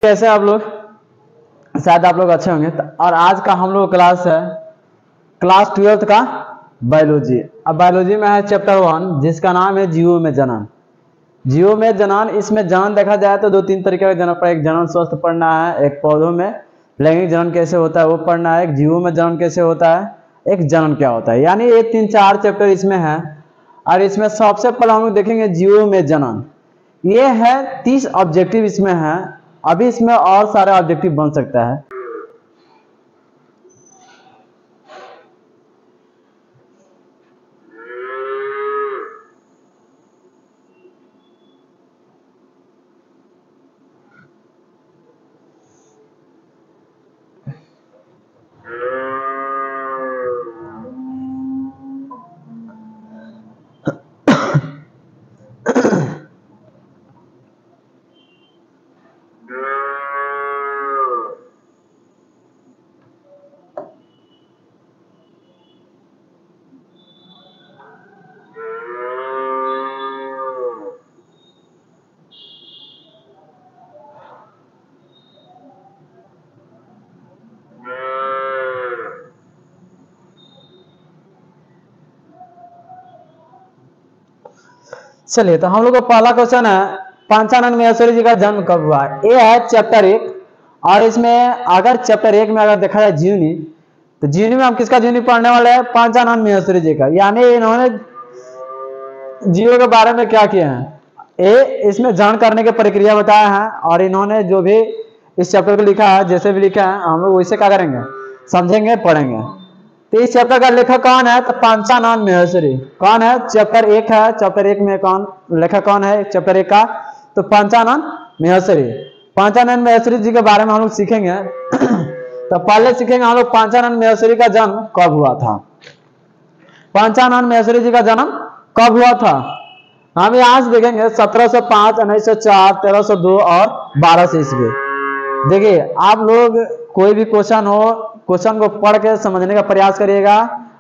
कैसे आप लोग? शायद आप लोग अच्छे होंगे। और आज का हम लोग क्लास है क्लास 12th का बायोलॉजी। अब बायोलॉजी में है चैप्टर 1 जिसका नाम है जीवों में जनन। जीवों में जनन, इसमें जनन देखा जाए तो 2-3 तरीके का जनन पर, एक जनन स्वस्थ पढ़ना है, एक पौधों में लैंगिक जनन कैसे होता है वो पढ़ना है, एक जीवों में जनन कैसे होता है, एक जनन क्या होता है। यानी ये 3-4 चैप्टर इसमें है। और इसमें सबसे पहले हम लोग देखेंगे जीवों में जनन। ये है 30 ऑब्जेक्टिव इसमें है। अभी इसमें और सारे ऑब्जेक्टिव बन सकता है। चलिए, तो हम लोग का पहला क्वेश्चन है पंचानन महेश्वरी जी का जन्म कब हुआ। ये है चैप्टर 1। और इसमें अगर चैप्टर 1 में अगर देखा जाए जीवनी, तो जीवनी में हम किसका जीवनी पढ़ने वाले हैं? पंचानन महेश्वरी जी का। यानी इन्होंने जीवों के बारे में क्या किया है, ये इसमें जान करने की प्रक्रिया बताया है। और इन्होंने जो भी इस चैप्टर को लिखा है, जैसे भी लिखा है, हम लोग वैसे क्या करेंगे, समझेंगे, पढ़ेंगे। तो इस चैप्टर का लेखक कौन है? तो पंचानन महेश्वरी। कौन है? चैप्टर 1 है। चैप्टर 1 में कौन लेखक कौन है चैप्टर 1 का? तो पंचानन महेश्वरी। पंचानन महेश्वरी जी के बारे में हम लोग सीखेंगे। तो पहले सीखेंगे हम लोग पंचानन महेश्वरी का जन्म कब हुआ था। पंचानन महेश्वरी जी का जन्म कब हुआ था हम यहाँ से देखेंगे 1705, 1904, 1302 और 1200 ईस्वी। देखिए, आप लोग कोई भी क्वेश्चन हो, क्वेश्चन को पढ़ के समझने का प्रयास करिएगा।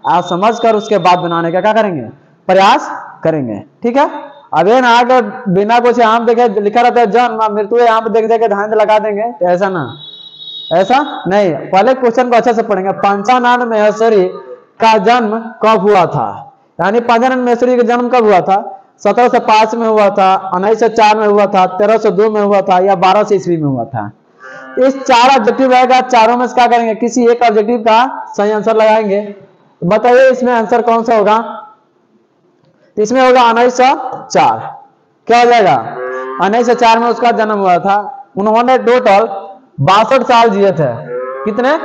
आप समझ कर उसके बाद बनाने का क्या करेंगे, प्रयास करेंगे। ठीक है। अब ये ना अगर बिना कुछ यहाँ देखे लिखा रहता है जन्म मृत्यु, यहाँ पे देख देखे ध्यान लगा देंगे, तो ऐसा ना, ऐसा नहीं। पहले क्वेश्चन को अच्छे से पढ़ेंगे। पंचानन महेश्वरी का जन्म कब हुआ था, यानी पंचानन महेश्वरी का जन्म कब हुआ था? 1705 में हुआ था, 1904 में हुआ था, 1302 में हुआ था, या 1200 ईस्वी में हुआ था। इस 4 ऑब्जेक्टिव रहेगा, चारों में से क्या करेंगे, किसी एक ऑब्जेक्टिव का सही आंसर लगाएंगे। बताइए इसमें आंसर कौन सा होगा? इसमें होगा 1904। क्या हो जाएगा? 1904 में उसका जन्म हुआ था। उन्होंने टोटल 62 साल जिए थे। कितने?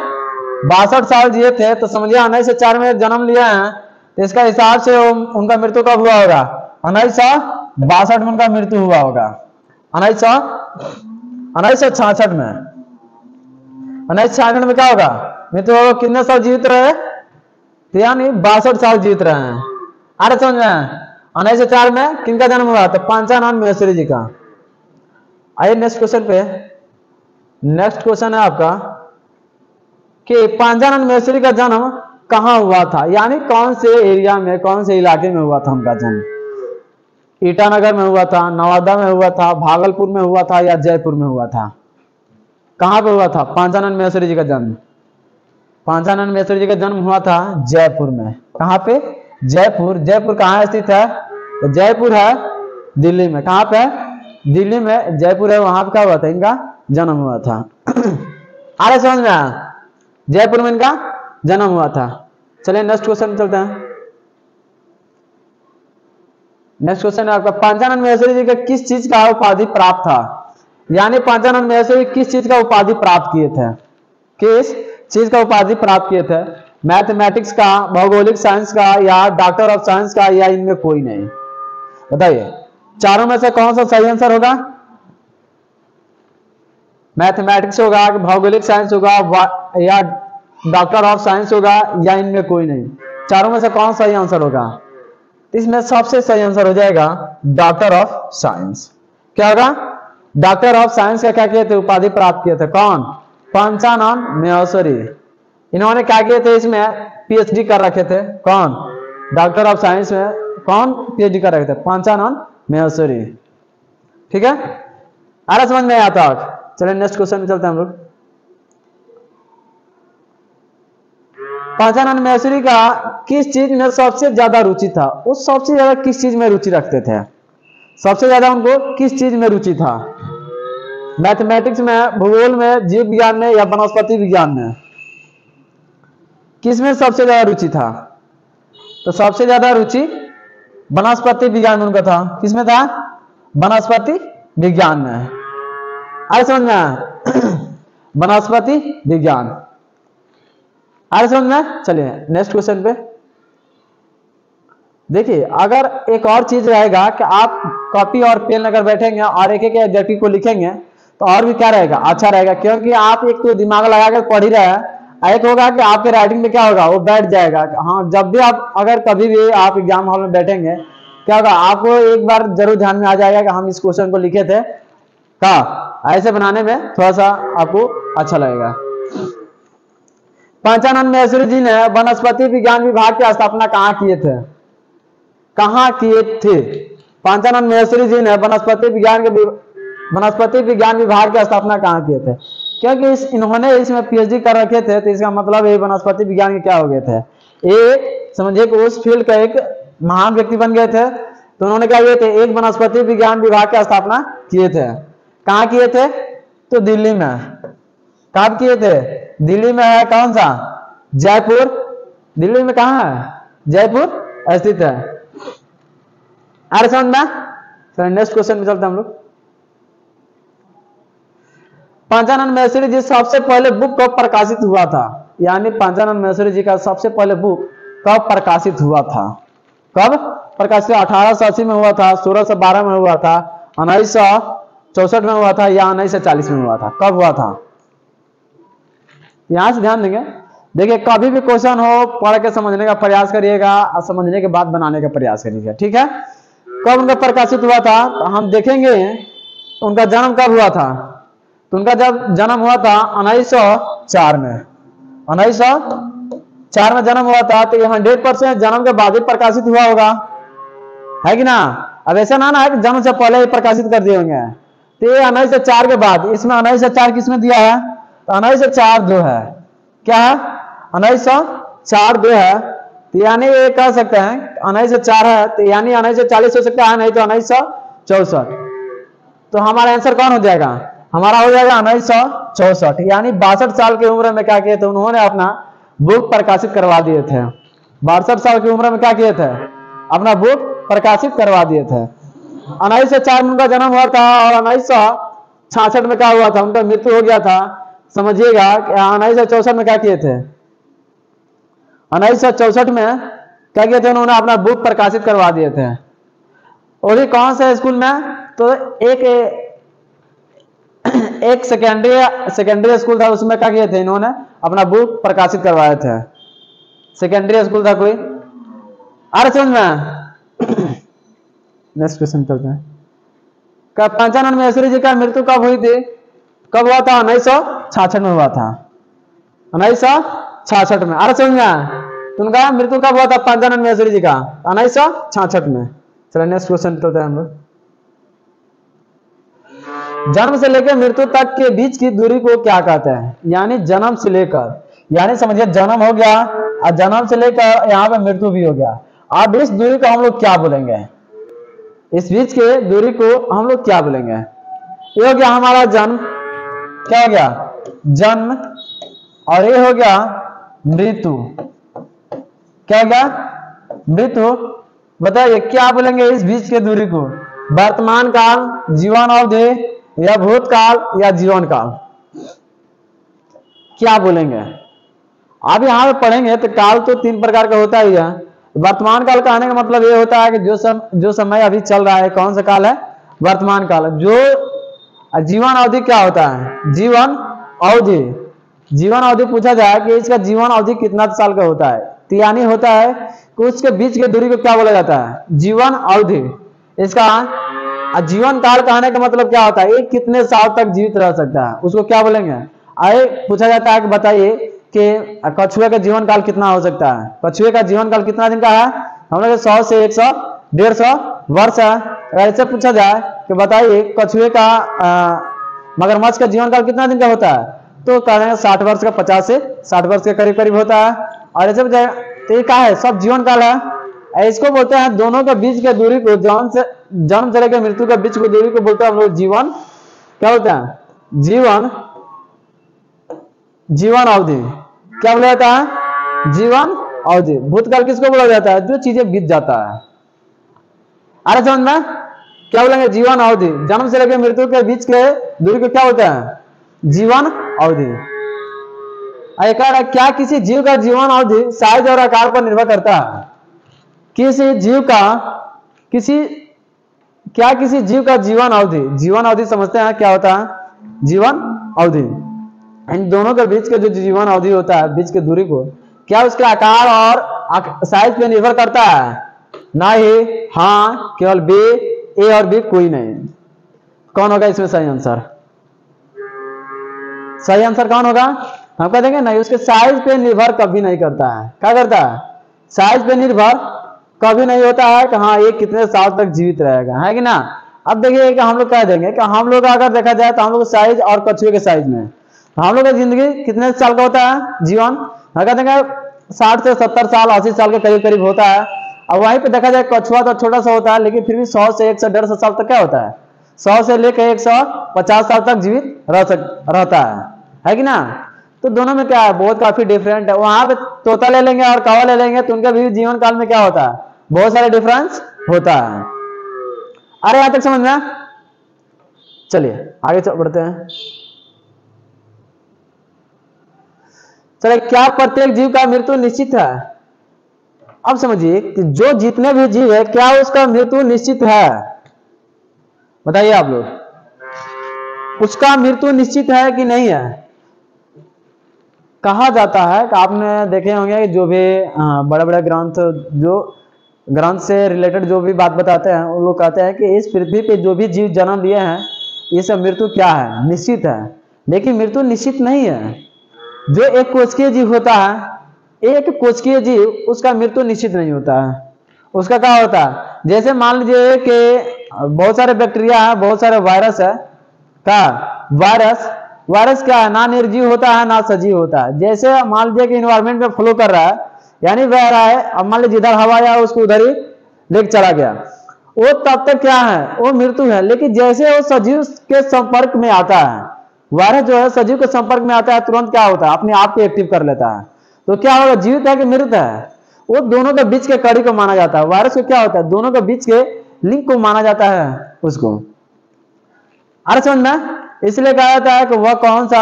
62 साल जिए थे। तो समझिए 1904 में जन्म लिया है, तो इसका हिसाब से उनका मृत्यु कब हुआ होगा? 1962 में उनका मृत्यु हुआ होगा। 1966 में। 1966 में क्या होगा? मृत्यु होगा। कितने साल जीवित रहे? तो यानी 62 साल जीवित रहे हैं। अरे समझ में? 1904 में किनका जन्म हुआ? तो पंचानन महेश्वरी जी का। आइए नेक्स्ट क्वेश्चन पे। नेक्स्ट क्वेश्चन है आपका कि पंचानन महेश्वरी का जन्म कहाँ हुआ था, यानी कौन से एरिया में, कौन से इलाके में हुआ था उनका जन्म? ईटानगर में हुआ था, नवादा में हुआ था, भागलपुर में हुआ था, या जयपुर में हुआ था? कहां पे हुआ था पंचानन महेश्वरी जी का जन्म? पंचानन महेश्वरी जी का जन्म हुआ था जयपुर में। कहां पे? जयपुर। जयपुर कहाँ स्थित है? तो जयपुर है दिल्ली में। कहां पे? दिल्ली में जयपुर है, वहां पे क्या हुआ था, इनका जन्म हुआ था। अरे समझ में आया? जयपुर में इनका जन्म हुआ था। चलिए नेक्स्ट क्वेश्चन चलते हैं। नेक्स्ट क्वेश्चन है आपका, पंचानन महेश्वरी जी का किस चीज का उपाधि प्राप्त था, यानी पंचानन महेश्वरी किस चीज का उपाधि प्राप्त किए थे? किस चीज का उपाधि प्राप्त किए थे? मैथमेटिक्स का, भौगोलिक साइंस का, या डॉक्टर ऑफ साइंस का, या इनमें कोई नहीं? बताइए चारों में से कौन सा सही आंसर होगा? मैथमेटिक्स होगा, भौगोलिक साइंस होगा, या डॉक्टर ऑफ साइंस होगा, या इनमें कोई नहीं? चारों में से कौन सही आंसर होगा? इसमें सबसे सही आंसर हो जाएगा डॉक्टर ऑफ साइंस। क्या होगा? डॉक्टर ऑफ साइंस का क्या किए थे, उपाधि प्राप्त किए थे? कौन? पंचानन महेश्वरी। इन्होंने क्या किए थे? इसमें पीएचडी कर रखे थे। कौन? डॉक्टर ऑफ साइंस में कौन पीएचडी कर रखे थे? पंचानन महेश्वरी। ठीक है। अरे समझ में आता? चलिए नेक्स्ट क्वेश्चन में चलते हैं हम लोग। पंचानन मैसूरी का किस चीज में सबसे ज्यादा रुचि था? वो सबसे ज्यादा किस चीज में रुचि रखते थे? सबसे ज्यादा उनको किस चीज में रुचि था? मैथमेटिक्स में, भूगोल में, जीव विज्ञान में या वनस्पति विज्ञान में? किस में सबसे ज्यादा रुचि था? तो सबसे ज्यादा रुचि वनस्पति विज्ञान में उनका था। किसमें था? वनस्पति विज्ञान में। आगे समझ में? वनस्पति विज्ञान। आगे समझ में? चलिए नेक्स्ट क्वेश्चन पे देखिए। अगर एक और चीज रहेगा कि आप कॉपी और पेन अगर बैठेंगे और एक एक एडजेक्टिव को लिखेंगे तो और भी क्या रहेगा? अच्छा रहेगा, क्योंकि आप एक तो दिमाग लगा कर पढ़ ही रहे हैं, एक होगा कि आपके राइटिंग में क्या होगा, वो बैठ जाएगा। हाँ, जब भी आप अगर कभी भी आप एग्जाम हॉल में बैठेंगे क्या होगा, आपको एक बार जरूर ध्यान में आ जाएगा कि हम इस क्वेश्चन को लिखे थे का, ऐसे बनाने में थोड़ा सा आपको अच्छा लगेगा। पंचानन मैसूरी जी ने वनस्पति विज्ञान विभाग की स्थापना कहाँ किए थे? कहाँ किए थे? पंचानन मैसूरी जी ने वनस्पति विज्ञान विभाग की स्थापना कहाँ किए थे? क्योंकि इन्होंने इसमें पीएचडी कर रखे थे, तो इसका मतलब ये वनस्पति विज्ञान के क्या हो गए थे, ये समझिए कि उस फील्ड का एक महान व्यक्ति बन गए थे। तो उन्होंने क्या किए थे? एक वनस्पति विज्ञान विभाग की स्थापना किए थे। कहाँ किए थे? तो दिल्ली में। कब किए थे? दिल्ली में है। कौन सा? जयपुर। दिल्ली में कहाँ है? जयपुर स्थित है। आ रहे समझ में? नेक्स्ट क्वेश्चन में चलते हैं हम लोग। पंचानन मैसूरी जी सबसे पहले बुक कब प्रकाशित हुआ था? यानी पंचानन मैसूरी जी का सबसे पहले बुक कब प्रकाशित हुआ था? कब प्रकाशित? 1880 में हुआ था, 1612 में हुआ था, 1964 में हुआ था या 1940 में हुआ था? कब हुआ था? यहां से ध्यान देंगे। देखिए, कभी भी क्वेश्चन हो पढ़ के समझने का प्रयास करिएगा और समझने के बाद बनाने का प्रयास करिएगा, ठीक है? कब उनका प्रकाशित हुआ था? तो हम देखेंगे उनका जन्म कब हुआ था। तो उनका जब जन्म हुआ था 1904 में। 1904 में जन्म हुआ था। तो ये 100% जन्म के बाद ही प्रकाशित हुआ होगा, है कि ना? अब ऐसा ना है कि जन्म से पहले ही प्रकाशित कर दिए होंगे। तो ये 1904 के बाद, इसमें 1904 किसमें दिया है? तो 1904 जो है क्या है? 1904 जो है, तो यानी ये कह सकते हैं 1904 है, तो यानी 1940 हो सकता है, नहीं तो 1964। तो हमारा आंसर कौन हो जाएगा? हमारा हो जाएगा 1964। यानी 62 साल की उम्र में क्या किए थे? उन्होंने अपना बुक प्रकाशित करवा दिए थे। 62 साल की उम्र में क्या किए थे? अपना बुक प्रकाशित करवा दिए थे। 1904 में उनका जन्म हुआ था और 1966 में क्या हुआ था? उनका मृत्यु हो गया था। समझिएगा 1964 में क्या किए थे? 1964 में क्या किए थे? उन्होंने अपना बुक प्रकाशित करवा दिए थे। और ये कौन से स्कूल में? तो एक सेकेंडरी स्कूल था, उसमें क्या किए थे? इन्होंने अपना बुक प्रकाशित करवाए थे। सेकेंडरी स्कूल था कोई। आ रहे समझ में? नेक्स्ट क्वेश्चन चलते हैं। पंचानन मैसूरी जी का मृत्यु कब हुई थी? कब हुआ था? 1966 में हुआ था। 1966 में। आ रहे समझ में? तो उनका मृत्यु कब हुआ था पंचानन मैसूरी जी का? 1966 में। चलो नेक्स्ट क्वेश्चन चलते हैं हम लोग। जन्म से लेकर मृत्यु तक के बीच की दूरी को क्या कहते हैं? यानी जन्म से लेकर, यानी समझिए जन्म हो गया और जन्म से लेकर यहाँ पे मृत्यु भी हो गया। अब इस दूरी को हम लोग क्या बोलेंगे? इस बीच के दूरी को हम लोग क्या बोलेंगे? ये हो गया हमारा जन्म। क्या हो गया? जन्म। और ये हो गया मृत्यु। क्या हो गया? मृत्यु। बताइए क्या बोलेंगे इस बीच के दूरी को? वर्तमान काल, जीवन अवधि या भूतकाल या जीवन काल? क्या बोलेंगे? अब यहां पे पढ़ेंगे तो काल तो 3 प्रकार का होता ही है। वर्तमान काल कहने का मतलब ये होता है कि जो समय अभी चल रहा है, कौन सा काल है? वर्तमान काल। जो जीवन अवधि क्या होता है? जीवन अवधि। जीवन अवधि पूछा जाए कि इसका जीवन अवधि कितना साल का होता है, तो यानी होता है कि उसके बीच की दूरी को क्या बोला जाता है? जीवन अवधि। इसका जीवन काल कहने का मतलब क्या होता है? ये कितने साल तक जीवित रह सकता है, उसको क्या बोलेंगे? आए पूछा जाता है कि बताइए कि कछुए का जीवन काल कितना हो सकता है? कछुए का जीवन काल कितना दिन का है? हम लोग 100 से 100 150 वर्ष है। ऐसे पूछा जाए कि बताइए कछुए का मगरमच्छ का जीवन काल कितना दिन का होता है? तो कह रहे हैं 60 वर्ष का, 50 से 60 वर्ष के करीब करीब होता है। और ऐसे तो ये क्या है, सब जीवन काल है। इसको बोलते हैं दोनों के बीच के दूरी को, जन्म से लेकर मृत्यु के बीच की दूरी को बोलते हैं हम लोग जीवन, क्या बोलते हैं? जीवन अवधि। क्या बोला जाता है? जीवन अवधि। भूतकाल किसको बोला जाता है? जो चीजें बीत जाता है। आ रहा समझ में? क्या बोलेंगे? जीवन अवधि। जन्म से लेकर मृत्यु के बीच के दूरी को क्या बोलते हैं? जीवन अवधि। क्या किसी जीव का जीवन अवधि साइज और आकार पर निर्भर करता है? किसी जीव का जीवन अवधि समझते हैं क्या होता है? जीवन अवधि। इन दोनों के बीच के जो जीवन अवधि होता है, बीच के दूरी को, क्या उसके आकार और साइज पे निर्भर करता है? नहीं, हाँ, केवल बी, ए और बी, कोई नहीं। कौन होगा इसमें सही आंसर? सही आंसर कौन होगा? हम कह देंगे नहीं, उसके साइज पे निर्भर कभी नहीं करता है। क्या करता है? साइज पे निर्भर कभी नहीं होता है कि हाँ ये कितने साल तक जीवित रहेगा, है कि ना। अब देखिए कि हम लोग कह देंगे कि हम लोग अगर देखा जाए तो हम लोग साइज और कछुए के साइज में, हम लोग का जिंदगी कितने साल का होता है? जीवन हम कह देंगे 60 से 70 साल, 80 साल के करीब करीब होता है। अब वहीं पे देखा जाए कछुआ तो छोटा सा होता है, लेकिन फिर भी 100 से 150 साल तक क्या होता है? 100 से लेकर 150 साल तक जीवित रहता है कि ना। तो दोनों में क्या है? बहुत काफी डिफरेंट है। वहां पे तोता ले लेंगे और कौवा ले लेंगे तो उनके भी जीवन काल में क्या होता है? बहुत सारे डिफरेंस होता है। अरे यहां तक समझ में? चलिए आगे बढ़ते हैं। चलिए, क्या प्रत्येक जीव का मृत्यु निश्चित है? अब समझिए कि जो जितने भी जीव है, क्या उसका मृत्यु निश्चित है? बताइए आप लोग, उसका मृत्यु निश्चित है कि नहीं है? कहा जाता है कि आपने देखे होंगे कि जो भी बड़े बड़े ग्रंथ से रिलेटेड जो भी बात बताते हैं, वो लोग कहते हैं कि इस पृथ्वी पे जो भी जीव जन्म लिए हैं, ये सब मृत्यु क्या है? निश्चित है। लेकिन मृत्यु निश्चित नहीं है। जो एक कोशिकीय जीव होता है, एक कोशिकीय जीव, उसका मृत्यु निश्चित नहीं होता है। उसका क्या होता है? जैसे मान लीजिए कि बहुत सारे बैक्टीरिया है, बहुत सारे वायरस है। क्या वायरस क्या है? ना निर्जीव होता है ना सजीव होता है। जैसे मान लीजिए कि इन्वायरमेंट में फ्लो कर रहा है, यानी बह रहा है, अब मान लीजिए जिधर हवा आया उसको उधर ही लेके चला गया, वो तब तक क्या है? वो मृत्यु है। लेकिन जैसे वो सजीव के संपर्क में आता है, वायरस जो है सजीव के संपर्क में आता है, तुरंत क्या होता है? अपने आप को एक्टिव कर लेता है। तो क्या होगा? जीवित है कि मृत है? वो दोनों के बीच के कड़ी को माना जाता है। वायरस को क्या होता है? दोनों के बीच के लिंक को माना जाता है उसको। अरे समझ में? इसलिए कहा जाता है कि वह कौन सा,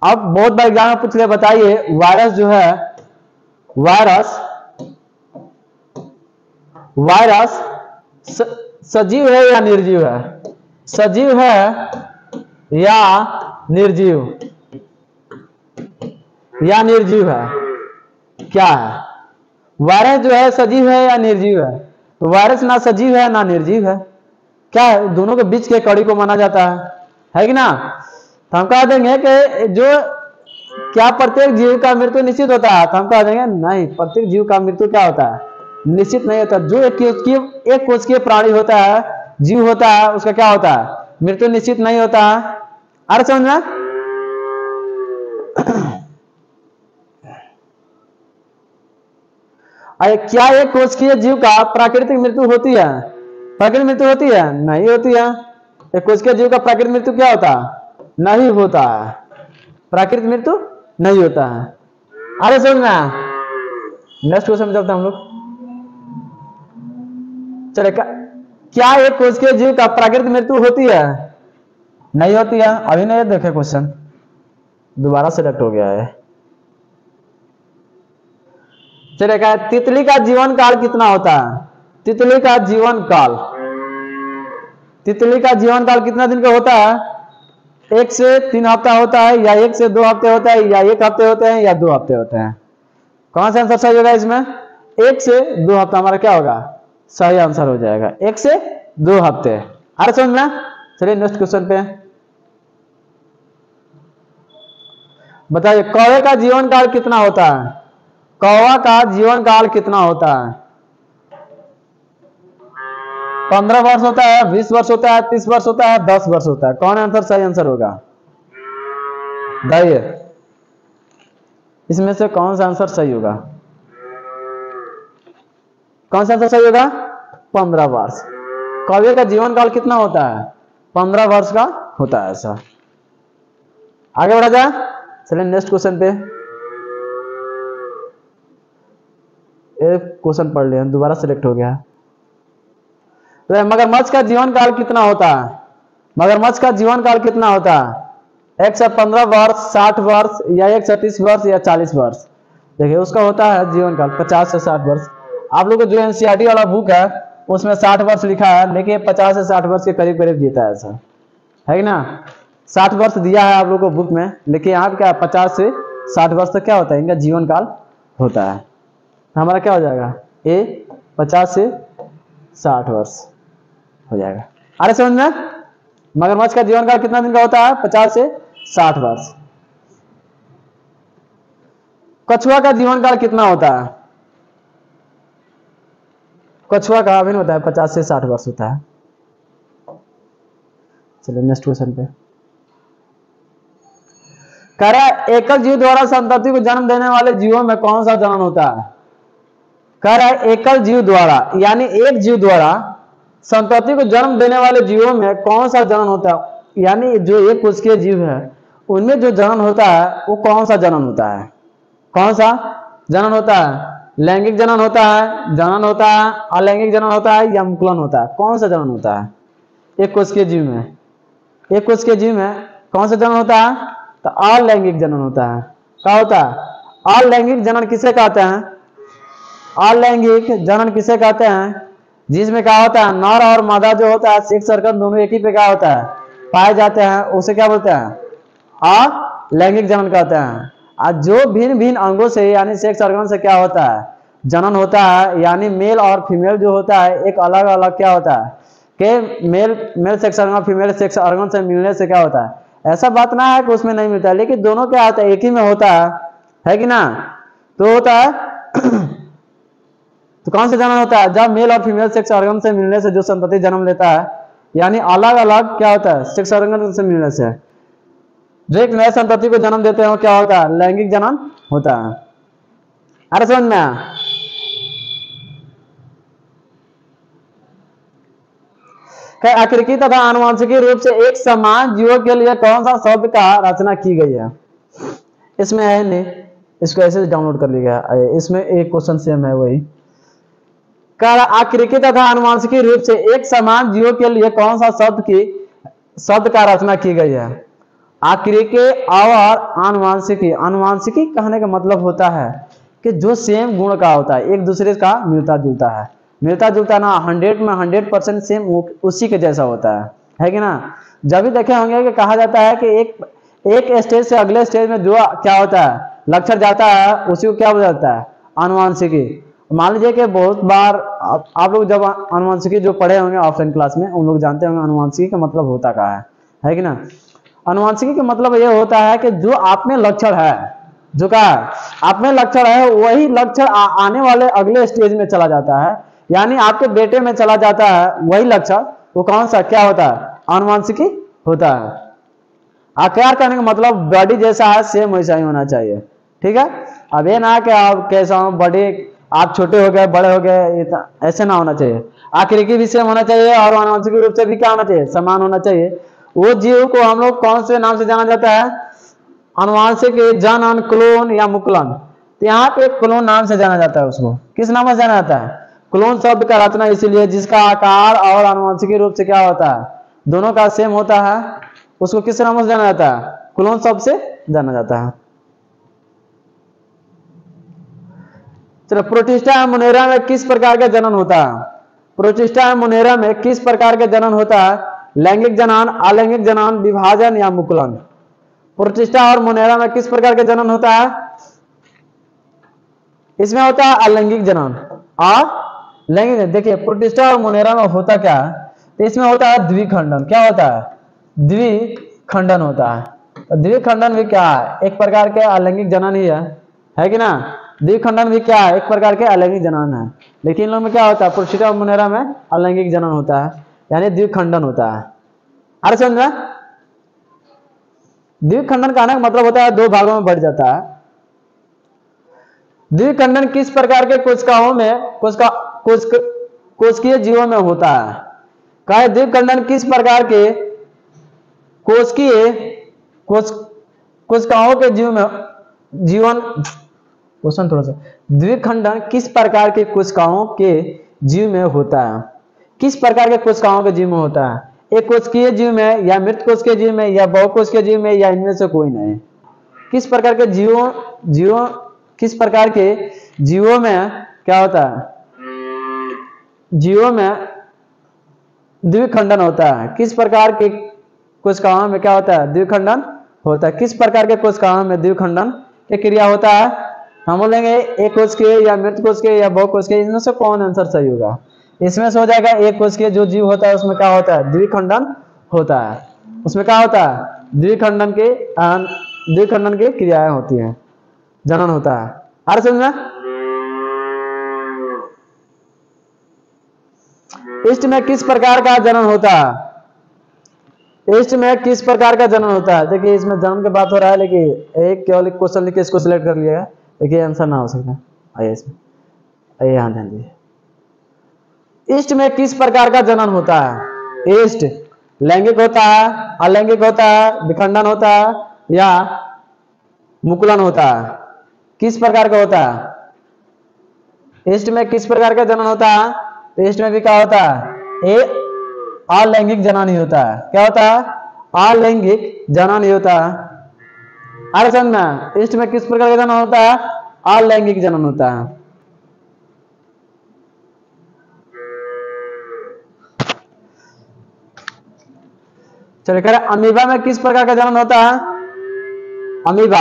अब बहुत बार एग्जाम में पूछ ले, बताइए वायरस जो है, वायरस सजीव है या निर्जीव है? सजीव है या निर्जीव? या निर्जीव है? क्या है? वायरस जो है सजीव है या निर्जीव है? तो वायरस ना सजीव है ना निर्जीव है। क्या है? दोनों के बीच के कड़ी को माना जाता है कि ना। तो हम कह देंगे कि जो क्या प्रत्येक जीव का मृत्यु निश्चित होता है? तो हम कह देंगे नहीं, प्रत्येक जीव का मृत्यु क्या होता है? निश्चित नहीं होता। जो एक कोशिकीय प्राणी होता है, जीव होता है, उसका क्या होता है? मृत्यु निश्चित नहीं होता है। अरे समझ में? क्या एक कोशिकीय जीव का प्राकृतिक मृत्यु होती है? प्राकृतिक मृत्यु होती है? नहीं होती है। एक कोशिकीय जीव का प्राकृतिक मृत्यु क्या होता है? नहीं होता है। प्राकृतिक मृत्यु नहीं होता है। अरे समझना, नेक्स्ट क्वेश्चन में चलते हैं हम लोग। चले, क्या एक कोशिकीय जीव का प्राकृतिक मृत्यु होती है? नहीं होती है। अभी नहीं देखे क्वेश्चन, दोबारा सेलेक्ट हो गया है। चलेगा, तितली का जीवन काल कितना होता है? तितली का जीवन काल, तितली का जीवन काल कितना दिन का होता है? 1 से 3 हफ्ता होता है, या 1 से 2 हफ्ते होता है, या 1 हफ्ते होते हैं, या 2 हफ्ते होते हैं। कौन सा आंसर सही होगा इसमें? 1 से 2 हफ्ता हमारा क्या होगा? सही आंसर हो जाएगा 1 से 2 हफ्ते। अरे समझ में? चलिए नेक्स्ट क्वेश्चन पे बताइए, कौवे का जीवन काल कितना होता है? कौवा का जीवन काल कितना होता है? 15 वर्ष होता है, 20 वर्ष होता है, 30 वर्ष होता है, 10 वर्ष होता है। कौन आंसर सही आंसर होगा बताइए, इसमें से कौन सा आंसर सही होगा? कौन सा आंसर सही होगा? 15 वर्ष। कौवे का जीवन काल कितना होता है? 15 वर्ष का होता है। ऐसा आगे बढ़ा जाए, चलिए नेक्स्ट क्वेश्चन पे। एक क्वेश्चन पढ़ लिया, दोबारा सिलेक्ट हो गया। तो मगरमच्छ का जीवन काल कितना होता है? मगरमच्छ का जीवन काल कितना होता है? 1 से 15 वर्ष, 60 वर्ष, या 1 से 30 वर्ष, या 40 वर्ष? देखिए उसका होता है जीवन काल 50 से 60 वर्ष। आप लोग को जो एनसीईआरटी वाला बुक है उसमें 60 वर्ष लिखा है, लेकिन 50 से 60 वर्ष के करीब करीब जीता है। ऐसा है कि ना? 60 वर्ष दिया है आप लोग को बुक में, लेकिन यहाँ क्या 50 से 60 वर्ष तक क्या होता है इनका जीवन काल होता है। हमारा क्या हो जाएगा? ए 50 से 60 वर्ष हो जाएगा। अरे समझ में? मगरमच्छ का जीवन काल कितना दिन का होता है? 50 से 60 वर्ष। कछुआ का जीवन काल कितना होता है? कछुआ का अभी होता है 50 से 60 वर्ष होता है। चलिए नेक्स्ट क्वेश्चन पे। कह रहा है एकल जीव द्वारा संतति को जन्म देने वाले जीवों में कौन सा जनन होता है? कह रहा है एकल जीव द्वारा, यानी एक जीव द्वारा संतति को जन्म देने वाले जीवों में कौन सा जनन होता है? यानी जो एक कोशिकीय जीव है उनमें जो जनन होता है वो कौन सा जनन होता है? कौन सा जनन होता है? लैंगिक जनन होता है, जनन होता है, अलैंगिक जनन होता है, या मुकुलन होता है? कौन सा जनन होता है एक कोशिकीय जीव में? एक कोशिकीय जीव में कौन सा जनन होता है? तो अलैंगिक जनन होता है। क्या होता है? अलैंगिक जनन किसे कहते हैं? अलैंगिक जनन किसे कहते हैं? जिसमें क्या होता है नर और मादा जो होता है सेक्स ऑर्गन दोनों एक ही पे क्या होता है पाए जाते हैं, उसे क्या बोलते हैं? अलैंगिक जनन कहते हैं। आज जो भिन्न भिन्न अंगों से यानी सेक्स ऑर्गन से क्या होता है जनन होता है, यानी मेल और फीमेल जो होता है एक अलग अलग क्या होता है कि male sex organ female sex organ से मिलने से क्या होता है? ऐसा बात ना है कि उसमें नहीं मिलता है, लेकिन दोनों क्या होता है एक ही में होता है कि ना? तो होता है तो कौन सा जनन होता है? जब मेल और फीमेल सेक्स ऑर्गन से मिलने से जो संतति जन्म लेता है, यानी अलग अलग क्या होता है सेक्स ऑर्गन से मिलने से जो एक नए संतति को जन्म देते हैं क्या होता है? लैंगिक जनन होता है। अरे समझ में आया? आकृति तथा आनुवंशिकी रूप से एक समान जीवों के लिए कौन सा शब्द का रचना की गई है? इसमें है नहीं, इसको ऐसे डाउनलोड कर लिया गया। इसमें एक क्वेश्चन सेम है वही। आकृति तथा आनुवंशिकी रूप से एक समान जीवों के लिए कौन सा शब्द का रचना की गई है? आकृति और आनुवंशिकी। आनुवंशिकी कहने का मतलब होता है कि जो सेम गुण का होता है, एक दूसरे का मिलता जुलता है। मिलता जुलता ना 100 में 100% सेम उसी के जैसा होता है कि ना? जब भी देखे होंगे कि कहा जाता है कि एक स्टेज से अगले स्टेज में जो क्या होता है लक्षण जाता है उसी को क्या बोला जाता है? आनुवंशिकी। मान लीजिए कि बहुत बार आप लोग जब आनुवंशिकी जो पढ़े होंगे ऑफलाइन क्लास में उन लोग जानते होंगे आनुवंशिकी का मतलब होता क्या है कि ना? आनुवंशिकी का मतलब ये होता है कि जो आप में लक्षण है, जो का आप में लक्षण है वही लक्षण आने वाले अगले स्टेज में चला जाता है, यानी आपके बेटे में चला जाता है वही लक्षण, वो कौन सा क्या होता है? आनुवंशिकी होता है। आकार करने का मतलब बॉडी जैसा है सेम वैसा ही होना चाहिए, ठीक है? अब ये ना कि आप कैसा हो बॉडी आप छोटे हो गए बड़े हो गए ऐसे ना होना चाहिए। आकृति भी सेम होना चाहिए और आनुवंशिक रूप से भी क्या होना चाहिए? समान होना चाहिए। वो जीव को हम लोग कौन से नाम से जाना जाता है? आनुवंशिक जनन, क्लोन या मुकुलन। तो यहाँ पे क्लोन नाम से जाना जाता है। उसको किस नाम से जाना जाता है? क्लोन शब्द का रचना इसीलिए जिसका आकार और आनुवंशिक रूप से क्या होता है दोनों का सेम होता है, उसको किस नाम से जाना जाता है? क्लोन शब्द से जाना जाता है। चलो, प्रोटिस्टा एवं मुनेरा में किस प्रकार का जनन होता है? प्रोटिस्टा एवं मुनेरा में किस प्रकार का जनन होता है? लैंगिक जनन, अलैंगिक जनन, विभाजन या मुकुलन? प्रोटिस्टा और मुनेरा में किस प्रकार का जनन होता है? इसमें होता है अलैंगिक जनन और लैंगिक। देखिए प्रोटिस्टा और मुनेरा में होता क्या है? तो इसमें होता है द्विखंडन। क्या होता है? द्विखंडन होता है। तो द्विखंडन भी क्या है? एक प्रकार के अलैंगिक जनन ही है कि ना? द्विखंडन भी क्या है, एक प्रकार के अलैंगिक जनन है, लेकिन इन लोग में क्या होता है, प्रोस्टिटा और मुनेरा में अलैंगिक जनन होता है, यानी द्विखंडन होता है। अरे समझ में, द्विखंडन कहने का मतलब होता है दो भागों में बढ़ जाता है। द्विखंडन किस प्रकार के कोशिकाओं में कोशिकीय जीवों में होता है? कहे द्विखंडन किस प्रकार के कोशिकाओं के क्वेश्चन थोड़ा सा, द्विखंडन किस प्रकार के कोशिकाओं के जीव में होता है? किस प्रकार के कोशिकाओं के जीव में होता है? एक कोशिकीय जीव में, या मृत कोशिकीय जीव में, या बहुकोशिकीय जीव में, या इनमें से कोई नहीं? किस प्रकार के किस प्रकार के जीवों में क्या होता है? जीवों में द्विखंडन होता है। किस प्रकार के कोशिकाओं में क्या होता है? द्विखंडन होता है। किस प्रकार के कोशिकाओं में द्विखंडन की क्रिया होता है? हम बोलेंगे एक कोशिकीय या मृत कोशिकीय या बहुकोशिकीय, इनमें से कौन आंसर सही होगा? इसमें से हो जाएगा एक कोशिकीय जो जीव होता है उसमें क्या होता है? द्विखंडन होता है। उसमें क्या होता है? द्विखंडन की क्रियाएं होती हैं, जनन होता है। आ रहा समझ में? ईस्ट में किस प्रकार का जनन होता है? ईस्ट में किस प्रकार का जनन होता है? देखिए इसमें जनन की बात हो रहा है, लेकिन एक केवल एक क्वेश्चन लिख के इसको सिलेक्ट कर लिया, देखिए आंसर ना हो सकता। आइए इसमें, आइए यहाँ ध्यान दीजिए। ईस्ट में किस प्रकार का जनन होता है? ईस्ट लैंगिक होता है, अलैंगिक होता है, विखंडन होता है, या मुकुलन होता है? किस प्रकार का होता है? ईस्ट में किस प्रकार का जनन होता है? तो ईस्ट में भी क्या होता है? अलैंगिक जनन ही होता है। क्या होता है? अलैंगिक जनन ही होता है। अरे समझ में, ईस्ट में किस प्रकार का जनन होता है? अलैंगिक जनन होता है। चलिए कह रहे अमीबा में किस प्रकार का जनन होता है? अमीबा,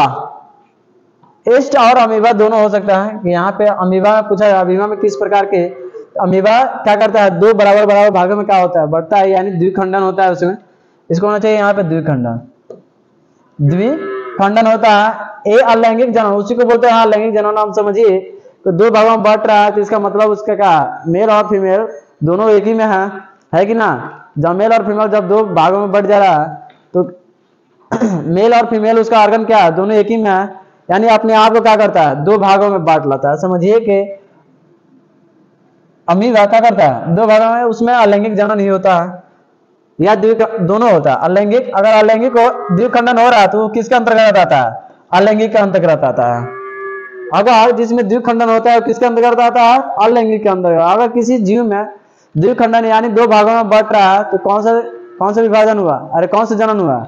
ईस्ट और अमीबा दोनों हो सकता है कि यहाँ पे अमीबा में पूछा है, अमीबा में किस प्रकार के, अमीबा क्या करता है? दो बराबर बराबर भागों में क्या होता है? बढ़ता है, यानी द्विखंडन होता है उसमें। इसको होना चाहिए यहाँ पे द्विखंडन होता है। ए अलैंगिक जनन, उसी को बोलते हैं अलैंगिक जनन। हम समझिए तो दो भागों में बढ़ रहा है, तो इसका मतलब उसका क्या, मेल और फीमेल दोनों एक ही में है कि ना? जब मेल और फीमेल जब दो भागों में बढ़ जा रहा है तो मेल और फीमेल उसका ऑर्गन क्या है? दोनों एक ही में है, यानी अपने आप को क्या करता है? दो भागों में बांट लेता है। समझिए कि अमीबा क्या करता है? दो भागों में, उसमें अलैंगिक जनन ही होता है या दोनों होता है। अलैंगिक, अगर अलैंगिक हो द्विखंडन हो रहा है तो वो किसके अंतर्गत आता है? अलैंगिक के अंतर्गत आता है। अगर जिसमें द्विखंडन होता है किसके अंतर्गत आता है? अलैंगिक के अंतर्गत। अगर किसी जीव में द्विखंडन यानी दो भागों में बट रहा है तो कौन सा विभाजन हुआ? अरे कौन सा जनन हुआ?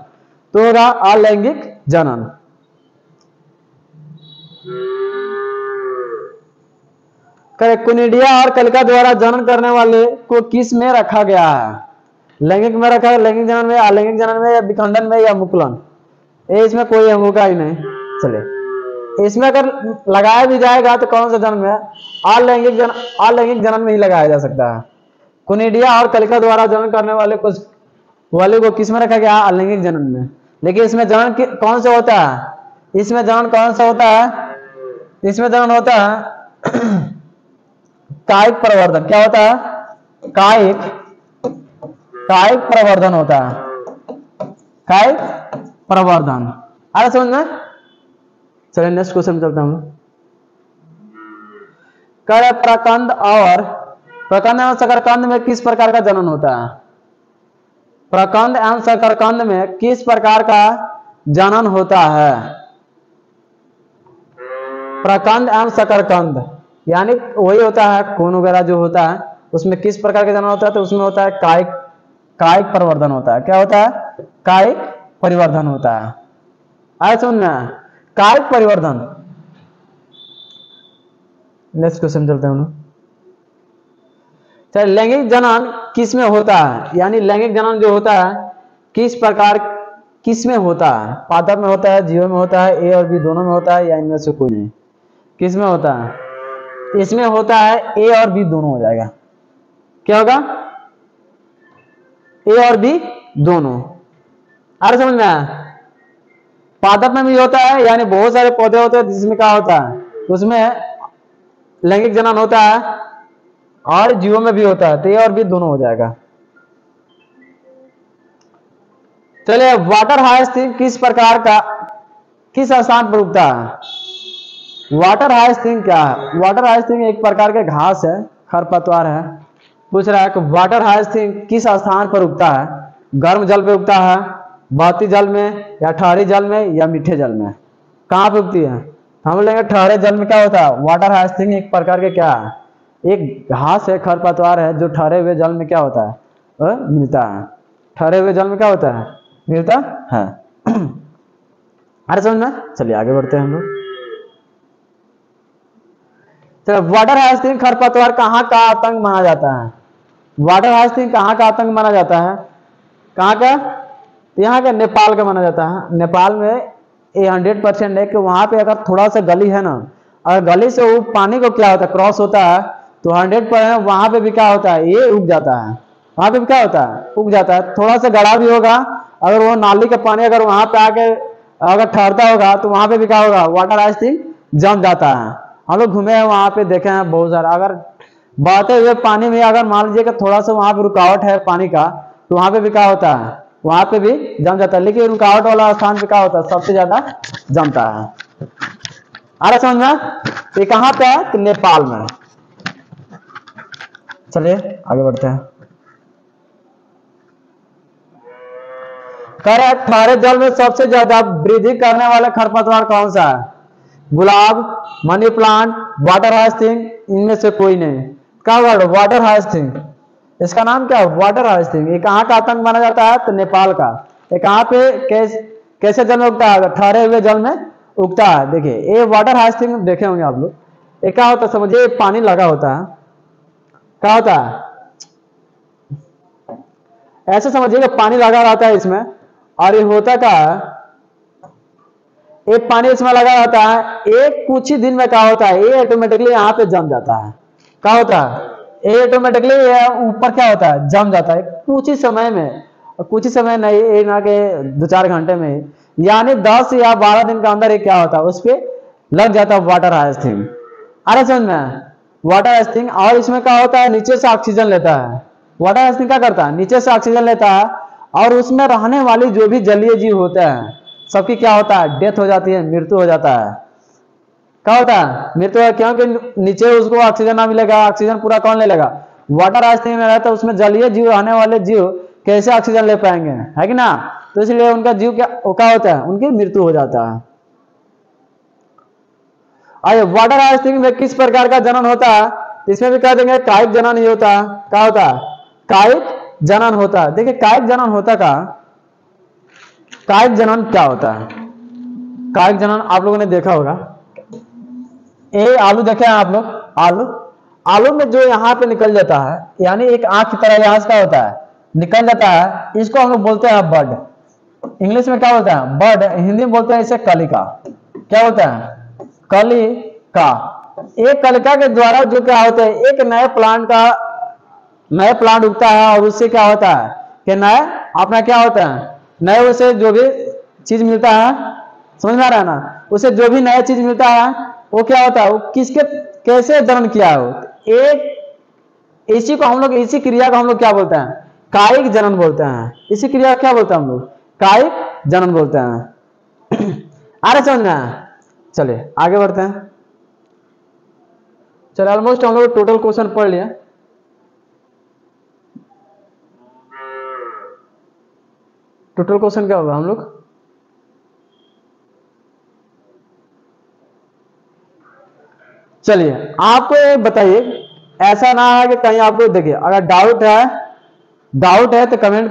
तो होगा अलैंगिक जनन। कुनिडिया और कलिका द्वारा जनन करने वाले को किस में रखा गया है? लैंगिक में रखा है, लैंगिक जनन में, अलैंगिक जनन में, या विखंडन में, या मुकुलन? इसमें कोई होगा ही नहीं। चलिए इसमें अगर लगाया भी जाएगा तो कौन सा जनन में? अलैंगिक जनन में ही लगाया जा सकता है। कुनिडिया और कलिका द्वारा जनन करने वाले को किस में रखा गया? अलैंगिक जनन में। लेकिन इसमें जनन कौन सा होता है? इसमें जनन कौन सा होता है? इसमें जनन होता है कायिक प्रवर्धन। क्या होता है? कायिक प्रवर्धन होता है। कायिक प्रवर्धन। आ रहा समझ में? चलिए नेक्स्ट क्वेश्चन चलता हूं। प्रकंद एवं शकरकंद में किस प्रकार का जनन होता है? प्रकंद एवं शकरकंद में किस प्रकार का जनन होता है? प्रकंद एवं शकरकंद यानी वही होता है खून वगैरह जो होता है, उसमें किस प्रकार का जनन होता है? तो उसमें होता है कायिक परिवर्धन होता है। क्या होता है? कायिक परिवर्धन होता है। आए सुनना, कायिक परिवर्धन। नेक्स्ट क्वेश्चन चलते हैं। चलिए लैंगिक जनन किस में होता है? यानी लैंगिक जनन जो होता है किस में होता है? पादप में होता है, जीव में होता है, ए और बी दोनों में होता है, या इनमें से कोई नहीं? किस में होता है? इसमें होता है ए और बी दोनों हो जाएगा। क्या होगा? ए और बी दोनों। अरे समझ में आया? पादप में भी होता है, यानी बहुत सारे पौधे होते हैं जिसमें क्या होता है? उसमें लैंगिक जनन होता है और जीवों में भी होता है, तो ये और भी दोनों हो जाएगा। चलिए, वाटर हाइसिंथ किस प्रकार का, किस स्थान पर उगता है? वाटर हाइसिंथ क्या है? वाटर हाइसिंथ एक प्रकार के घास है, खरपतवार है। पूछ रहा है कि वाटर हाइसिंथ किस स्थान पर उगता है? गर्म जल पे उगता है, बहती जल में, या ठहरी जल में, या मीठे जल में? कहाँ पे उगती है? हम लेंगे ठहरे जल में। क्या होता है? वाटर हाइसिंथ एक प्रकार के क्या है, एक घास है, खरपतवार है, जो ठहरे हुए जल में क्या होता है, मिलता है। ठहरे हुए जल में क्या होता है? मिलता है। अरे समझ में? चलिए आगे बढ़ते हैं हम लोग। चलो, वाटर हाइसिंथ खरपतवार कहाँ का आतंक माना जाता है? वाटर हाइसिंथ कहाँ का आतंक माना जाता है? कहाँ का? यहाँ का नेपाल का माना जाता है। नेपाल में ये 100% है कि वहां पे अगर थोड़ा सा गली है ना, अगर गली से वो पानी को क्या होता है, क्रॉस होता है, तो 100% वहां पे भी क्या होता है, ये उग जाता है। वहां पे भी क्या होता है? उग जाता है। थोड़ा सा गड़ा भी होगा, अगर वो नाली का पानी अगर वहां पे आके अगर ठहरता होगा, तो वहां पे भी क्या होगा, वाटर हाइसिंथ जम जाता है। हम लोग घूमे हैं वहां पे, देखे हैं बहुत सारा। अगर बहते हुए पानी में अगर मान लीजिए कि थोड़ा सा वहां पे रुकावट है पानी का, तो वहां पे भी क्या होता है, वहां पे भी जम जाता है। लेकिन रुकावट वाला स्थान पे क्या होता है, सबसे ज्यादा जमता है। आ रहा समझ में? ये कहाँ पे है? तो नेपाल में। चलिए आगे बढ़ते हैं। कह रहे हैं ठहरे जल में सबसे ज्यादा वृद्धि करने वाला खरपतवार कौन सा है? गुलाब, मनी प्लांट, वाटर हाइसिंथ, इनमें से कोई नहीं। क्या वर्ड? Water hyacinth. इसका नाम क्या है? Water hyacinth. ये कहाँ का आतंक माना जाता है? तो नेपाल का। ये कहाँ पे कैसे जल में उगता है? ठहरे हुए जल में उगता है। देखिए, ये वाटर हाइसिंथ देखे होंगे आप लोग। ये क्या होता है समझिए, पानी लगा होता है। क्या होता है? ऐसे समझिए कि पानी लगा रहता है इसमें, और ये होता क्या है, एक पानी इसमें लगा रहता है, एक कुछ ही दिन में क्या होता है, ये ऑटोमेटिकली यहाँ पे जम जाता है। क्या होता है? ये ऑटोमेटिकली ऊपर क्या होता है, जम जाता है कुछ ही समय में। कुछ ही समय नहीं, एक ना के 2-4 घंटे में, यानी 10 या 12 दिन के अंदर ये क्या होता है, उस पर लग जाता है वाटर हाइसिंथ। अरे समझ में? Water hyacinth. और इसमें क्या होता है, नीचे से ऑक्सीजन लेता है। वाटर हाइसिंथ क्या करता है? नीचे से ऑक्सीजन लेता है, और उसमें रहने वाली जो भी जलीय जीव होते हैं, सबकी क्या होता है, डेथ हो जाती है, मृत्यु हो जाता है। क्या होता है? मृत्यु है, क्योंकि नीचे उसको ऑक्सीजन ना मिलेगा। ऑक्सीजन पूरा कौन ले लेगा? वाटर हाइसिंथ में रहता है, उसमें जलीय जीव, रहने वाले जीव कैसे ऑक्सीजन ले पाएंगे, है कि ना? तो इसलिए उनका जीव क्या होता है, उनकी मृत्यु हो जाता है। आइए, वाटर हाइसिंथ में किस प्रकार का जनन होता है? इसमें भी कह देंगे कायिक जनन ही होता है। क्या होता है? कायिक जनन होता है। देखिए, कायिक जनन होता का, कायिक जनन क्या होता है? कायिक जनन आप लोगों ने देखा होगा। ये आलू देखे हैं आप लोग? आलू में जो यहाँ पे निकल जाता है, यानी एक आंख की तरह यहाँ से क्या होता है, निकल जाता है, इसको हम लोग बोलते हैं बर्ड। इंग्लिश में क्या बोलते हैं? बर्ड। हिंदी में बोलते हैं इसे कलिका। क्या बोलते हैं? कलिका। एक कलिका के द्वारा जो क्या होता है, एक नए प्लांट उगता है, और उससे क्या होता है कि नए अपना क्या होता है, नए उसे जो भी चीज मिलता है, समझ में आ रहा है ना? उसे जो भी नया चीज मिलता है, वो क्या होता है, वो किसके कैसे जनन किया है, एक इसी को हम लोग, इसी क्रिया को हम लोग क्या बोलते हैं, कायिक जनन बोलते हैं। इसी क्रिया क्या बोलते हैं हम लोग? कायिक जनन बोलते हैं। आ रहा समझ में? चलिए आगे बढ़ते हैं। चलिए, ऑलमोस्ट हम लोग टोटल क्वेश्चन पढ़ लिया। टोटल क्वेश्चन क्या होगा हम लोग? चलिए, आपको ये बताइए, ऐसा ना है कि कहीं आपको, देखिए अगर डाउट है तो कमेंट